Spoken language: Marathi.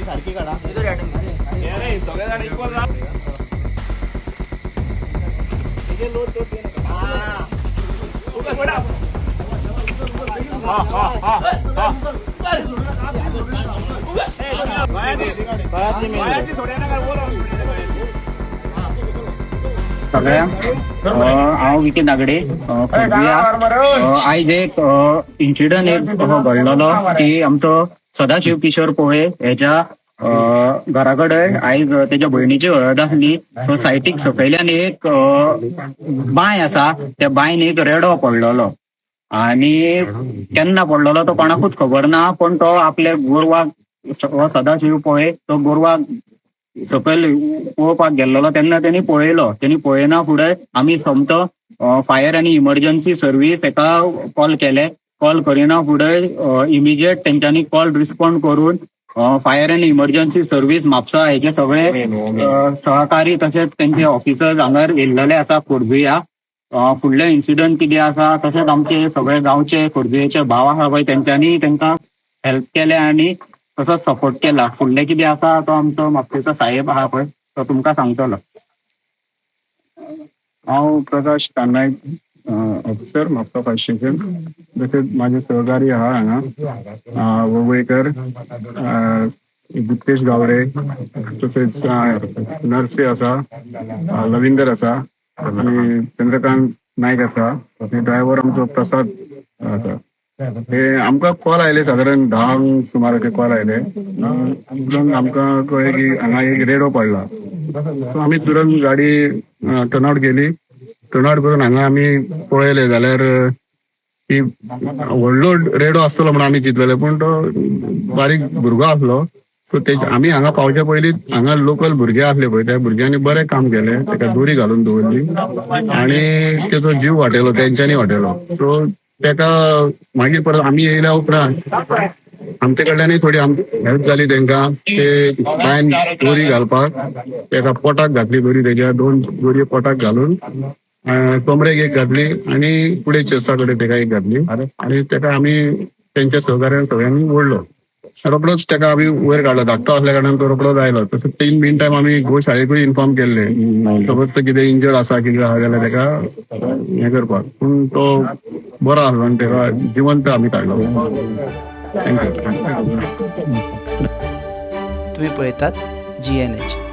हांव विकी नागडे आयज एक इन्सिडंट एक घडलेलो की आमचो सदाशिव किशोर पोळे हेच्या घराकडे आयज तेच्या भयणीची हळद आसली. तो सायटीक सकयल्यान एक बांय आसा, त्या बांयन एक रेडो पडलेलो आणि केन्ना पडलेलो तो कोणाकूच खबर ना. पण तो आपल्या गोरवाक सदाशिव पोळे तो गोरवाक सकयल पळोवपाक गेल्लो तेन्ना त्यांनी पळयलो. त्यांनी पळयना फुडें आमी समतो फायर आनी इमर्जन्सी सर्वीस हेका कॉल केले. कॉल करिना फुडें इमिजिएट तेंच्यांनी कॉल रिस्पॉन्ड करून फायर आनी इमर्जन्सी सर्वीस म्हापसा हेचे सगळे सहकारी तशेंच तेंचे ऑफिसर्स हांगर येयल्लेले आसा खोर्जुया. फुडले इन्सिडंट कितें आसा तशेंच आमचे सगळे गांवचे खोर्जुयेचे भाव आसा पळय तेंच्यांनी तेंकां हेल्प केले आनी तसोच सपोर्ट केला. फुडले कितें आसा तो आमचो म्हापशेचो साहेब आहा पळय तो तुमकां सांगतलो. हांव प्रकाश कानायक ऑफिसर म्हापसा फायर स्टेशन. तशेंच माझे सहकारी आहा हांगा वळवयकर, गुप्तेश गावडे, तशेंच नर्से आसा, लविंदर आसा आणि चंद्रकांत नायक आसा आणि ड्रायव्हर आमचो प्रसाद आसा. हे आमकां कॉल आयले सादारण 10 सुमाराचे कॉल आयले. आमकां कळ्ळें की हांगा एक रेडो पडला. सो आमी तुरंत गाडी टर्नआउट केली. टर्नआउट करून हांगा आमी पळयले जाल्यार की व्हडलो रेडो आसतलो म्हणून आमी चिंतलेले, पण तो बारीक भुरगो आसलो. सो आमी हांगा पावचे पयलीं हांगा लोकल भुरगे आसले पळय त्या भुरग्यांनी बरें काम केलें. ताका दोरी घालून दवरली आनी तेचो जीव वाटयलो, तेंच्यांनी वाटयलो. सो तेका मागीर परत आमी येयल्या उपरांत आमचे कडल्यानय थोडी हेल्प जाली तेंकां. ते बायन दोरी घालपाक तेका पोटाक घातली दोरी, तेज्या 2 दोरी पोटाक घालून कमरेक एक घातली आणि पुढे चेस्टा कडेन तेका एक घातली आणि तेका आमी तेंच्या सहकार्यान सगळ्यांनी ओडलो. रोकडोच तेका आमी वयर काडलो. धाकटो असल्या कारणान तो रोकडोच आयलो. तसोच इन मेन टायम आमी गोशाळेकूय इन्फॉर्म केल्ले सपोज तो कितें इंजर्ड आसा कितें आहा जाल्यार तेका हें करपाक. पूण तो बरो आसलो आनी तेका जिवंत आमी काडलो. थँक्यू. तुम्ही पळयतात GNH.